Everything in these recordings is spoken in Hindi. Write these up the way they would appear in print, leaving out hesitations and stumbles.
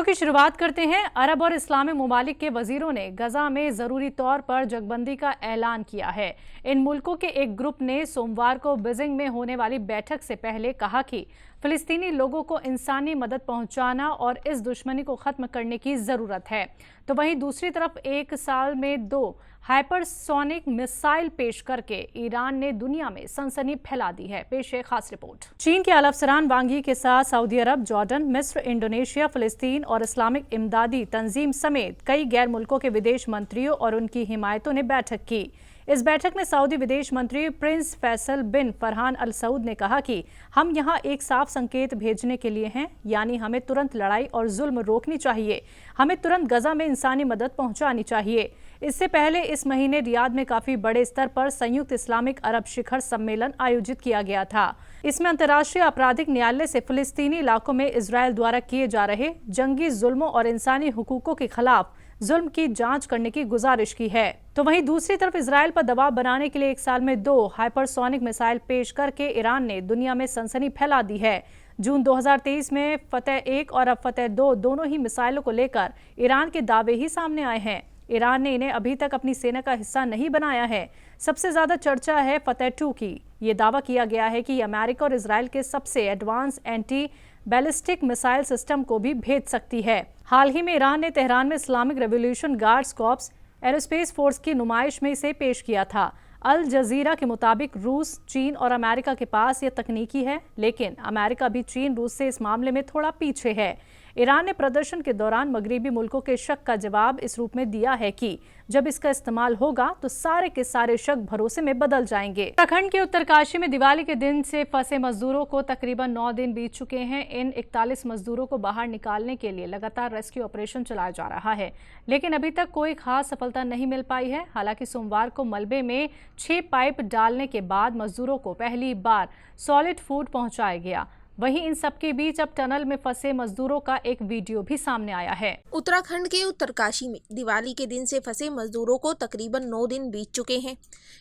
की शुरुआत करते हैं। अरब और इस्लामी ममालिक के वजीरों ने गजा में जरूरी तौर पर जगबंदी का ऐलान किया है। इन मुल्कों के एक ग्रुप ने सोमवार को बीजिंग में होने वाली बैठक से पहले कहा कि फिलिस्तीनी लोगों को इंसानी मदद पहुंचाना और इस दुश्मनी को खत्म करने की जरूरत है। तो वहीं दूसरी तरफ एक साल में 2 हाइपरसोनिक मिसाइल पेश करके ईरान ने दुनिया में सनसनी फैला दी है। पेश है खास रिपोर्ट। चीन के आला अफसरान वांग यी के साथ सऊदी अरब, जॉर्डन, मिस्र, इंडोनेशिया, फिलिस्तीन और इस्लामिक इमदादी तंजीम समेत कई गैर मुल्कों के विदेश मंत्रियों और उनकी हिमायतों ने बैठक की। इस बैठक में सऊदी विदेश मंत्री प्रिंस फैसल बिन फरहान अल सऊद ने कहा कि हम यहाँ एक साफ संकेत भेजने के लिए हैं, यानी हमें तुरंत लड़ाई और जुल्म रोकनी चाहिए। हमें तुरंत गजा में इंसानी मदद पहुंचानी चाहिए। इससे पहले इस महीने रियाद में काफी बड़े स्तर पर संयुक्त इस्लामिक अरब शिखर सम्मेलन आयोजित किया गया था। इसमें अंतर्राष्ट्रीय आपराधिक न्यायालय से फिलिस्तीनी इलाकों में इजरायल द्वारा किए जा रहे जंगी जुल्मों और इंसानी हुकूकों के खिलाफ जुल्म की जांच करने की गुजारिश की है। तो वहीं दूसरी तरफ इजरायल पर दबाव बनाने के लिए एक साल में 2 हाइपरसोनिक मिसाइल पेश करके ईरान ने दुनिया में सनसनी फैला दी है। जून 2023 में फतेह 1 और अब फतेह 2 दोनों ही मिसाइलों को लेकर ईरान के दावे ही सामने आए हैं। ईरान ने इन्हें अभी तक अपनी सेना का हिस्सा नहीं बनाया है। सबसे ज्यादा चर्चा है फतेह 2 की। ये दावा किया गया है कि अमेरिका और इजरायल के सबसे advance anti ballistic missile system को भी भेज सकती है। हाल ही में ईरान ने तेहरान में Islamic revolution guards corps aerospace force की नुमाइश में इसे पेश किया था। अल जजीरा के मुताबिक रूस, चीन और अमेरिका के पास यह तकनीकी है, लेकिन अमेरिका भी चीन रूस से इस मामले में थोड़ा पीछे है। ईरान ने प्रदर्शन के दौरान मगरिबी मुल्कों के शक का जवाब इस रूप में दिया है कि जब इसका इस्तेमाल होगा तो सारे के सारे शक भरोसे में बदल जाएंगे। उत्तराखंड के उत्तरकाशी में दिवाली के दिन से फंसे मजदूरों को तकरीबन 9 दिन बीत चुके हैं। इन 41 मजदूरों को बाहर निकालने के लिए लगातार रेस्क्यू ऑपरेशन चलाया जा रहा है, लेकिन अभी तक कोई खास सफलता नहीं मिल पाई है। हालांकि सोमवार को मलबे में 6 पाइप डालने के बाद मजदूरों को पहली बार सॉलिड फूड पहुंचाया गया। वहीं इन सबके बीच अब टनल में फंसे मजदूरों का एक वीडियो भी सामने आया है। उत्तराखंड के उत्तरकाशी में दिवाली के दिन से फंसे मजदूरों को तकरीबन 9 दिन बीत चुके हैं।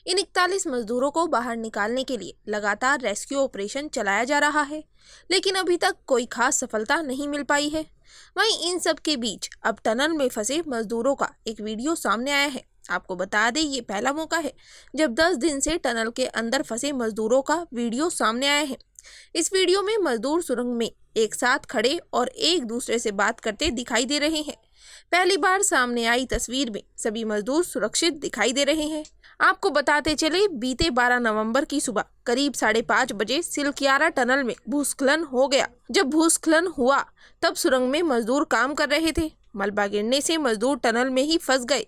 इन 41 मजदूरों को बाहर निकालने के लिए लगातार रेस्क्यू ऑपरेशन चलाया जा रहा है, लेकिन अभी तक कोई खास सफलता नहीं मिल पाई है। वहीं इन सब के बीच अब टनल में फंसे मजदूरों का एक वीडियो सामने आया है। आपको बता दें, ये पहला मौका है जब 10 दिन से टनल के अंदर फंसे मजदूरों का वीडियो सामने आया है। इस वीडियो में मजदूर सुरंग में एक साथ खड़े और एक दूसरे से बात करते दिखाई दे रहे हैं। पहली बार सामने आई तस्वीर में सभी मजदूर सुरक्षित दिखाई दे रहे हैं। आपको बताते चले, बीते 12 नवंबर की सुबह करीब 5:30 बजे सिलकियारा टनल में भूस्खलन हो गया। जब भूस्खलन हुआ तब सुरंग में मजदूर काम कर रहे थे। मलबा गिरने से मजदूर टनल में ही फंस गए।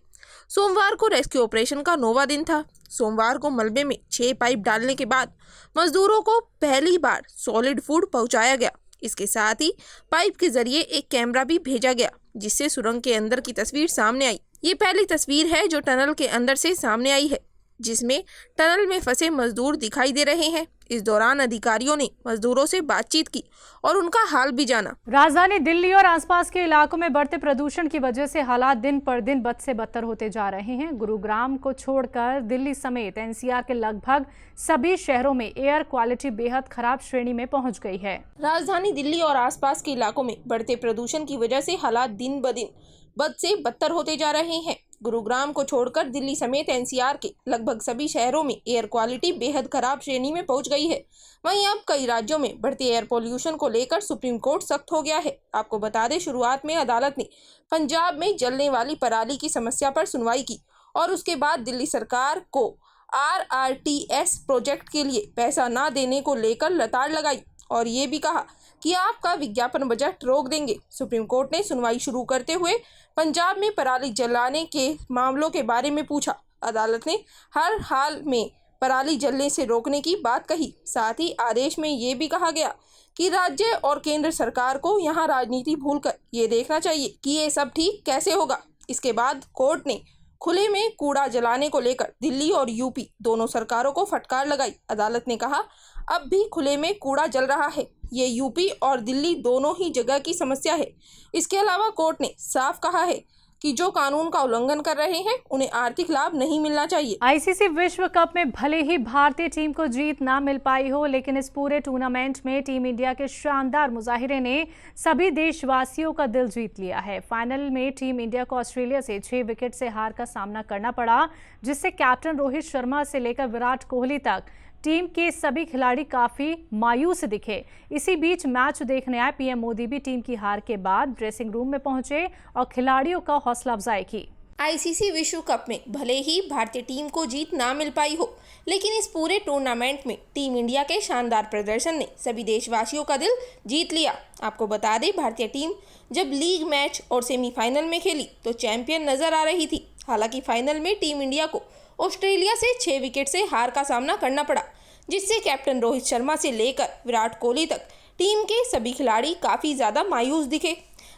सोमवार को रेस्क्यू ऑपरेशन का 9वां दिन था। सोमवार को मलबे में 6 पाइप डालने के बाद मजदूरों को पहली बार सॉलिड फूड पहुंचाया गया। इसके साथ ही पाइप के जरिए एक कैमरा भी भेजा गया, जिससे सुरंग के अंदर की तस्वीर सामने आई। ये पहली तस्वीर है जो टनल के अंदर से सामने आई है, जिसमें टनल में फंसे मजदूर दिखाई दे रहे हैं। इस दौरान अधिकारियों ने मजदूरों से बातचीत की और उनका हाल भी जाना। राजधानी दिल्ली और आसपास के इलाकों में बढ़ते प्रदूषण की वजह से हालात दिन पर दिन बद से बदतर होते जा रहे हैं। गुरुग्राम को छोड़कर दिल्ली समेत एनसीआर के लगभग सभी शहरों में एयर क्वालिटी बेहद खराब श्रेणी में पहुंच गई है। राजधानी दिल्ली और आसपास के इलाकों में बढ़ते प्रदूषण की वजह से हालात दिन ब दिन बद से बदतर होते जा रहे हैं। गुरुग्राम को छोड़कर दिल्ली समेत एनसीआर के लगभग सभी शहरों में एयर क्वालिटी बेहद खराब श्रेणी में पहुंच गई है। वहीं अब कई राज्यों में बढ़ते एयर पोल्यूशन को लेकर सुप्रीम कोर्ट सख्त हो गया है। आपको बता दें, शुरुआत में अदालत ने पंजाब में जलने वाली पराली की समस्या पर सुनवाई की और उसके बाद दिल्ली सरकार को RRTS प्रोजेक्ट के लिए पैसा न देने को लेकर लताड़ लगाई और ये भी कहा कि आपका विज्ञापन बजट रोक देंगे। सुप्रीम कोर्ट ने सुनवाई शुरू करते हुए पंजाब में पराली जलाने के मामलों के बारे में पूछा। अदालत ने हर हाल में पराली जलने से रोकने की बात कही। साथ ही आदेश में ये भी कहा गया कि राज्य और केंद्र सरकार को यहाँ राजनीति भूलकर ये देखना चाहिए कि ये सब ठीक कैसे होगा। इसके बाद कोर्ट ने खुले में कूड़ा जलाने को लेकर दिल्ली और यूपी दोनों सरकारों को फटकार लगाई। अदालत ने कहा, अब भी खुले में कूड़ा जल रहा है, ये यूपी और दिल्ली दोनों ही जगह की समस्या है। इसके अलावा कोर्ट ने साफ कहा है कि जो कानून का उल्लंघन कर रहे हैं उन्हें आर्थिक लाभ नहीं मिलना चाहिए। आईसीसी विश्व कप में भले ही भारतीय टीम को जीत ना मिल पाई हो, लेकिन इस पूरे टूर्नामेंट में टीम इंडिया के शानदार मुजाहिरे ने सभी देशवासियों का दिल जीत लिया है। फाइनल में टीम इंडिया को ऑस्ट्रेलिया से 6 विकेट से हार का सामना करना पड़ा, जिससे कैप्टन रोहित शर्मा से लेकर विराट कोहली तक टीम के सभी खिलाड़ी काफी मायूस दिखे। इसी बीच मैच देखने आए पीएम मोदी भी टीम की हार के बाद ड्रेसिंग रूम में पहुंचे और खिलाड़ियों का हौसला अफजाई की। आईसीसी विश्व कप में भले ही भारतीय टीम को जीत ना मिल पाई हो, लेकिन इस पूरे टूर्नामेंट में टीम इंडिया के शानदार प्रदर्शन ने सभी देशवासियों का दिल जीत लिया। आपको बता दें, भारतीय टीम जब लीग मैच और सेमीफाइनल में खेली तो चैंपियन नजर आ रही थी। हालांकि फाइनल में टीम इंडिया को ऑस्ट्रेलिया से 6 विकेट से हार का सामना करना पड़ा, जिससे कैप्टन रोहित शर्मा से लेकर विराट कोहली तक टीम के सभी खिलाड़ी काफ़ी ज़्यादा मायूस दिखे।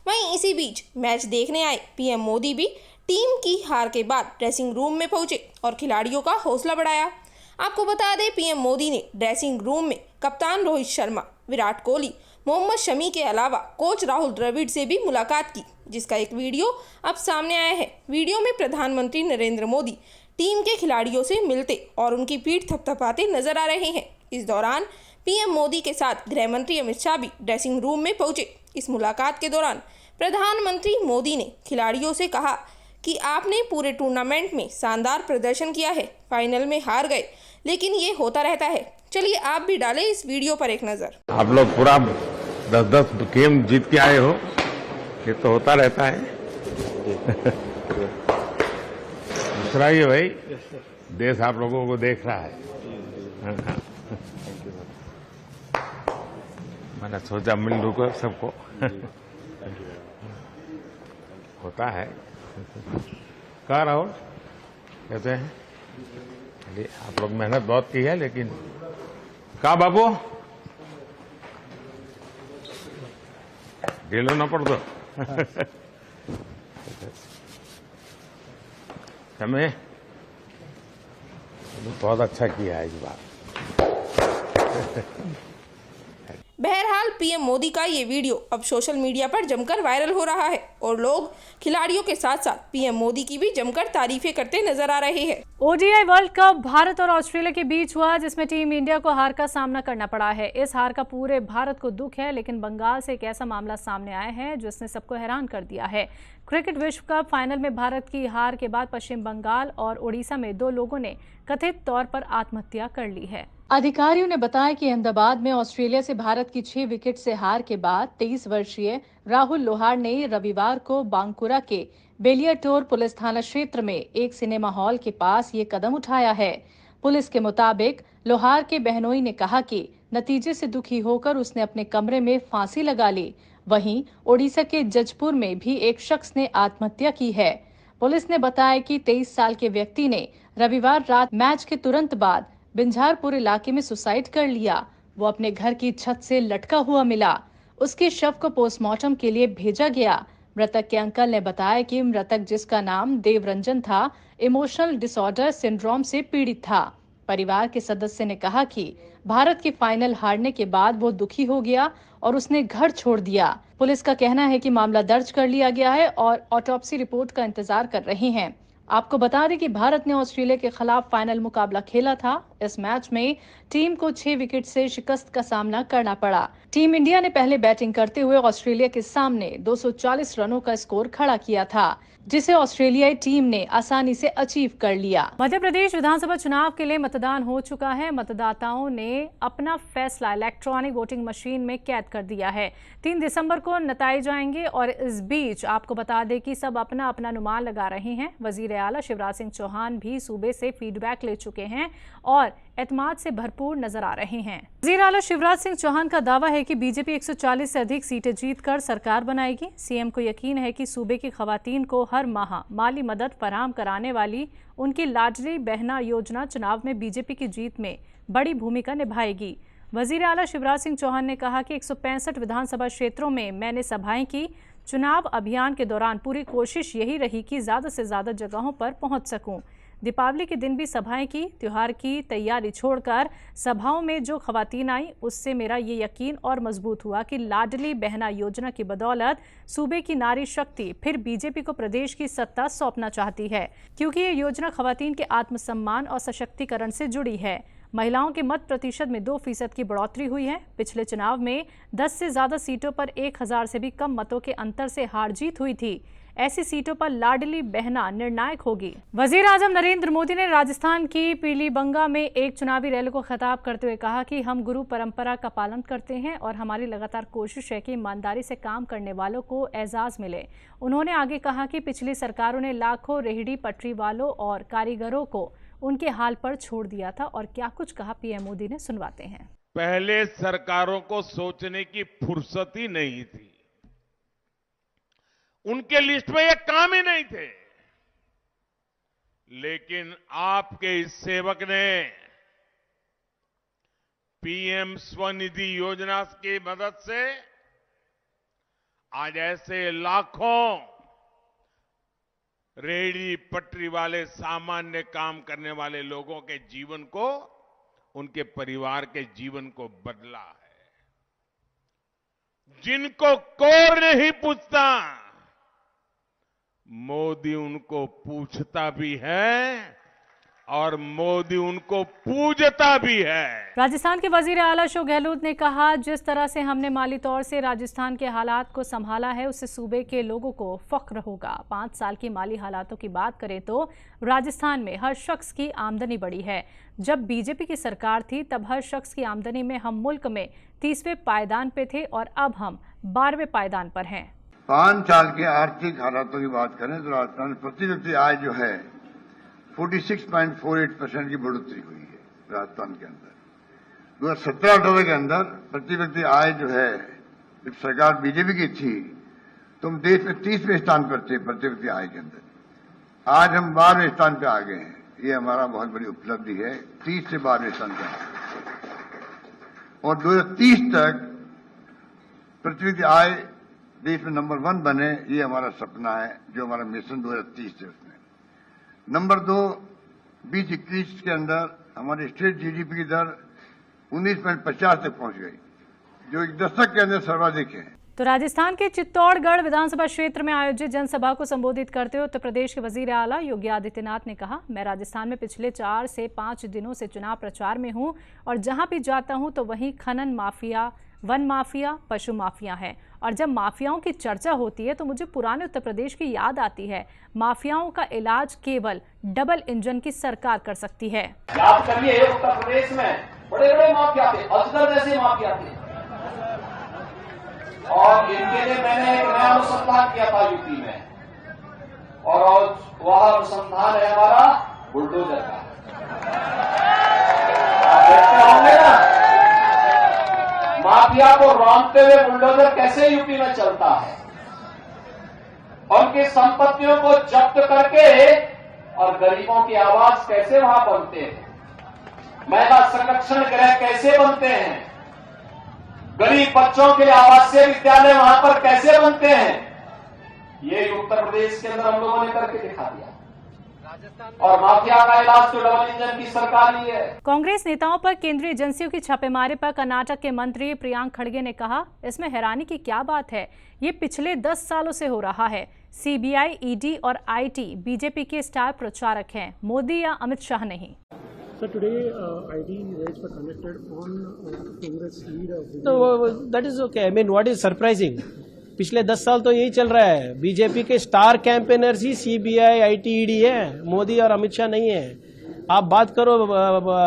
वहीं इसी बीच मैच देखने आए पीएम मोदी भी टीम की हार के बाद ड्रेसिंग रूम में पहुंचे और खिलाड़ियों का हौसला बढ़ाया। आपको बता दें, पीएम मोदी ने ड्रेसिंग रूम में कप्तान रोहित शर्मा, विराट कोहली, मोहम्मद शमी के अलावा कोच राहुल द्रविड़ से भी मुलाकात की, जिसका एक वीडियो अब सामने आया है। वीडियो में प्रधानमंत्री नरेंद्र मोदी टीम के खिलाड़ियों से मिलते और उनकी पीठ थपथपाते नजर आ रहे हैं। इस दौरान पीएम मोदी के साथ गृह मंत्री अमित शाह भी ड्रेसिंग रूम में पहुंचे। इस मुलाकात के दौरान प्रधानमंत्री मोदी ने खिलाड़ियों से कहा कि आपने पूरे टूर्नामेंट में शानदार प्रदर्शन किया है, फाइनल में हार गए, लेकिन ये होता रहता है। चलिए आप भी डालें इस वीडियो पर एक नजर। आप लोग पूरा 10-10 गेम जीत के आए हो, ये तो होता रहता है। दूसरा ये भाई, देश आप लोगों को देख रहा है। मैंने सोचा मिल लूँ सबको। होता है। कह रहा हो कहते हैं अरे आप लोग मेहनत बहुत की है, लेकिन का बाबू गेलो ना पड़ दो। हमें बहुत अच्छा किया है इस बार। बहरहाल पीएम मोदी का ये वीडियो अब सोशल मीडिया पर जमकर वायरल हो रहा है और लोग खिलाड़ियों के साथ साथ पीएम मोदी की भी जमकर तारीफें करते नजर आ रहे हैं। ओडीआई वर्ल्ड कप भारत और ऑस्ट्रेलिया के बीच हुआ, जिसमें टीम इंडिया को हार का सामना करना पड़ा है। इस हार का पूरे भारत को दुख है, लेकिन बंगाल से एक ऐसा मामला सामने आया है जिसने सबको हैरान कर दिया है। क्रिकेट विश्व कप फाइनल में भारत की हार के बाद पश्चिम बंगाल और ओडिशा में 2 लोगों ने कथित तौर पर आत्महत्या कर ली है। अधिकारियों ने बताया कि अहमदाबाद में ऑस्ट्रेलिया से भारत की 6 विकेट से हार के बाद 23 वर्षीय राहुल लोहार ने रविवार को बांकुरा के बेलियाटोर पुलिस थाना क्षेत्र में एक सिनेमा हॉल के पास ये कदम उठाया है। पुलिस के मुताबिक लोहार के बहनोई ने कहा कि नतीजे से दुखी होकर उसने अपने कमरे में फांसी लगा ली। वहीं ओडिशा के जजपुर में भी एक शख्स ने आत्महत्या की है। पुलिस ने बताया कि 23 साल के व्यक्ति ने रविवार रात मैच के तुरंत बाद बिंझारपुर इलाके में सुसाइड कर लिया। वो अपने घर की छत से लटका हुआ मिला। उसके शव को पोस्टमार्टम के लिए भेजा गया। मृतक के अंकल ने बताया कि मृतक, जिसका नाम देवरंजन था, इमोशनल डिसऑर्डर सिंड्रोम से पीड़ित था। परिवार के सदस्य ने कहा कि भारत के फाइनल हारने के बाद वो दुखी हो गया और उसने घर छोड़ दिया। पुलिस का कहना है कि मामला दर्ज कर लिया गया है और ऑटोप्सी रिपोर्ट का इंतजार कर रहे हैं। आपको बता दें कि भारत ने ऑस्ट्रेलिया के खिलाफ फाइनल मुकाबला खेला था। इस मैच में टीम को 6 विकेट से शिकस्त का सामना करना पड़ा। टीम इंडिया ने पहले बैटिंग करते हुए ऑस्ट्रेलिया के सामने 240 रनों का स्कोर खड़ा किया था, जिसे ऑस्ट्रेलियाई टीम ने आसानी से अचीव कर लिया। मध्य प्रदेश विधानसभा चुनाव के लिए मतदान हो चुका है। मतदाताओं ने अपना फैसला इलेक्ट्रॉनिक वोटिंग मशीन में कैद कर दिया है। 3 दिसंबर को नताए जाएंगे और इस बीच आपको बता दें कि सब अपना अपना अनुमान लगा रहे हैं। वजीर आला शिवराज सिंह चौहान भी सूबे से फीडबैक ले चुके हैं और एतमाद से भरपूर नजर आ रहे हैं। वजीर आला शिवराज सिंह चौहान का दावा है कि बीजेपी 140 से अधिक सीटें जीतकर सरकार बनाएगी। सीएम को यकीन है कि सूबे की खवातीन को हर माह माली मदद फराहम कराने वाली उनकी लाडली बहना योजना चुनाव में बीजेपी की जीत में बड़ी भूमिका निभाएगी। वजीर आला शिवराज सिंह चौहान ने कहा कि 165 विधानसभा क्षेत्रों में मैंने सभाएं की। चुनाव अभियान के दौरान पूरी कोशिश यही रही कि ज्यादा से ज्यादा जगहों पर पहुंच सकूं। दीपावली के दिन भी सभाएं की, त्योहार की तैयारी छोड़कर सभाओं में जो खवातीन आई, उससे मेरा ये यकीन और मजबूत हुआ कि लाडली बहना योजना की बदौलत सूबे की नारी शक्ति फिर बीजेपी को प्रदेश की सत्ता सौंपना चाहती है, क्योंकि ये योजना खवातीन के आत्मसम्मान और सशक्तिकरण से जुड़ी है। महिलाओं के मत प्रतिशत में 2% की बढ़ोतरी हुई है। पिछले चुनाव में 10 से ज्यादा सीटों पर 1000 से भी कम मतों के अंतर से हार जीत हुई थी। ऐसी सीटों पर लाडली बहना निर्णायक होगी। वजीर आजम नरेंद्र मोदी ने राजस्थान की पीलीबंगा में एक चुनावी रैली को खिताब करते हुए कहा कि हम गुरु परंपरा का पालन करते हैं और हमारी लगातार कोशिश है कि ईमानदारी से काम करने वालों को एजाज मिले। उन्होंने आगे कहा कि पिछली सरकारों ने लाखों रेहड़ी पटरी वालों और कारीगरों को उनके हाल पर छोड़ दिया था। और क्या कुछ कहा पीएम मोदी ने, सुनवाते हैं। पहले सरकारों को सोचने की फुर्सत ही नहीं थी, उनके लिस्ट में ये काम ही नहीं थे। लेकिन आपके इस सेवक ने पीएम स्वनिधि योजना की मदद से आज ऐसे लाखों रेहड़ी पटरी वाले सामान्य काम करने वाले लोगों के जीवन को, उनके परिवार के जीवन को बदला है। जिनको कोई नहीं पूछता, मोदी उनको पूछता भी है और मोदी उनको पूजता भी है। राजस्थान के वजीर आला अशोक गहलोत ने कहा, जिस तरह से हमने माली तौर से राजस्थान के हालात को संभाला है, उससे सूबे के लोगों को फख्र होगा। 5 साल की माली हालातों की बात करें तो राजस्थान में हर शख्स की आमदनी बढ़ी है। जब बीजेपी की सरकार थी तब हर शख्स की आमदनी में हम मुल्क में 30वें पायदान पे थे और अब हम 12वें पायदान पर हैं। 5 साल के आर्थिक हालातों की बात करें तो राजस्थान प्रति व्यक्ति आय जो है 46.48% की बढ़ोतरी हुई है राजस्थान के अंदर। 2017-18 के अंदर प्रति व्यक्ति आय जो है, जब सरकार बीजेपी की थी तो हम देश में 30वें स्थान पर थे प्रति व्यक्ति आय के अंदर। आज हम 12वें स्थान पे आ गए हैं। ये हमारा बहुत बड़ी उपलब्धि है, 30 से 12वें स्थान पे आ गए। और 2030 तक प्रति व्यक्ति आय देश में नंबर 1 बने, ये हमारा सपना है, जो हमारा मिशन 2030 है उसमें। नंबर 2, 2021 के अंदर हमारी स्टेट जीडीपी की दर 19.50 तक पहुंच गई, जो एक दशक के अंदर सर्वाधिक है। तो राजस्थान के चित्तौड़गढ़ विधानसभा क्षेत्र में आयोजित जनसभा को संबोधित करते हुए उत्तर प्रदेश के वजीर आला योगी आदित्यनाथ ने कहा, मैं राजस्थान में पिछले 4 से 5 दिनों से चुनाव प्रचार में हूं और जहां भी जाता हूं तो वहीं खनन माफिया, वन माफिया, पशु माफिया है। और जब माफियाओं की चर्चा होती है तो मुझे पुराने उत्तर प्रदेश की याद आती है। माफियाओं का इलाज केवल डबल इंजन की सरकार कर सकती है। याद करिए, उत्तर प्रदेश में बड़े बड़े माफिया थे, अजगर जैसे माफिया थे, और इनके लिए मैंने एक नया अनुसंधान किया था यूपी में, और वह अनुसंधान है हमारा बुलडोजर का। आप देखते होंगे ना, माफिया को रौंदते हुए बुलडोजर कैसे यूपी में चलता है, उनकी संपत्तियों को जब्त करके और गरीबों की आवाज कैसे वहां बनते हैं, महिला संरक्षण गृह कैसे बनते हैं, गरीब बच्चों के लिए आवासीय विद्यालय वहां पर कैसे बनते हैं, ये उत्तर प्रदेश के अंदर हम लोगों ने करके दिखा दिया। और माफिया का इलाज तो डबल इंजन की सरकार ही है। कांग्रेस नेताओं पर केंद्रीय एजेंसियों की छापेमारी पर कर्नाटक के मंत्री प्रियांक खड़गे ने कहा, इसमें हैरानी की क्या बात है, ये पिछले 10 सालों से हो रहा है। सीबीआई, ईडी और आईटी बीजेपी के स्टार प्रचारक हैं, मोदी या अमित शाह नहीं। So today, ID raids were conducted on Congress leader. No, that is okay. I mean, what is surprising? पिछले 10 साल तो यही चल रहा है। बीजेपी के star campaigners he CBI, IT, ED है, मोदी और अमित शाह नहीं है। आप बात करो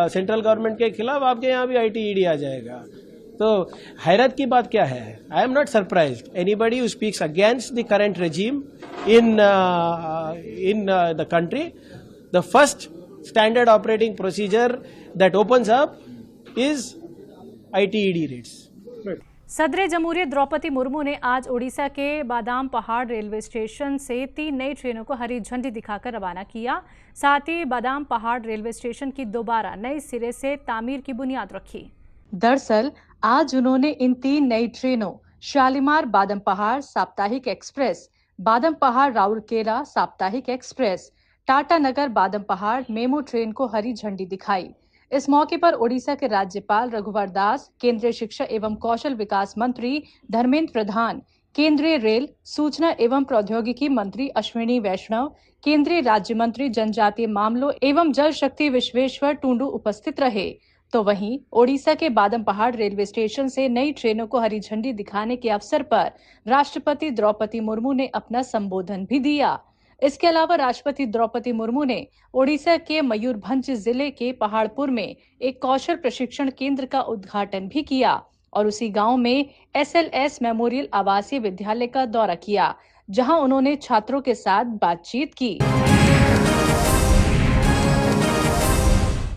सेंट्रल गवर्नमेंट के खिलाफ, आपके यहाँ भी आईटी, ईडी आ जाएगा। तो हैरत की बात क्या है? I am not surprised. Anybody who speaks against the current regime in the country, the first standard operating procedure that opens up is IT-ED raids. सदर जमहूरियत द्रौपदी मुर्मू ने आज ओडिशा के बादाम पहाड़ रेलवे स्टेशन से 3 नई ट्रेनों को हरी झंडी दिखाकर रवाना किया। साथ ही बादाम पहाड़ रेलवे स्टेशन की दोबारा नए सिरे से तामीर की बुनियाद रखी। दरअसल आज उन्होंने इन 3 नई ट्रेनों शालीमार बादाम पहाड़ साप्ताहिक एक्सप्रेस, बादाम पहाड़ राउरकेला साप्ताहिक एक्सप्रेस, टाटा नगर बादम पहाड़ मेमू ट्रेन को हरी झंडी दिखाई। इस मौके पर ओडिशा के राज्यपाल रघुवर दास, केंद्रीय शिक्षा एवं कौशल विकास मंत्री धर्मेंद्र प्रधान, केंद्रीय रेल, सूचना एवं प्रौद्योगिकी मंत्री अश्विनी वैष्णव, केंद्रीय राज्य मंत्री जनजातीय मामलों एवं जल शक्ति विश्वेश्वर टुंडू उपस्थित रहे। तो वहीं ओडिशा के बादम पहाड़ रेलवे स्टेशन से नई ट्रेनों को हरी झंडी दिखाने के अवसर पर राष्ट्रपति द्रौपदी मुर्मू ने अपना संबोधन भी दिया। इसके अलावा राष्ट्रपति द्रौपदी मुर्मू ने ओडिशा के मयूरभंज जिले के पहाड़पुर में एक कौशल प्रशिक्षण केंद्र का उद्घाटन भी किया और उसी गांव में SLS मेमोरियल आवासीय विद्यालय का दौरा किया, जहां उन्होंने छात्रों के साथ बातचीत की।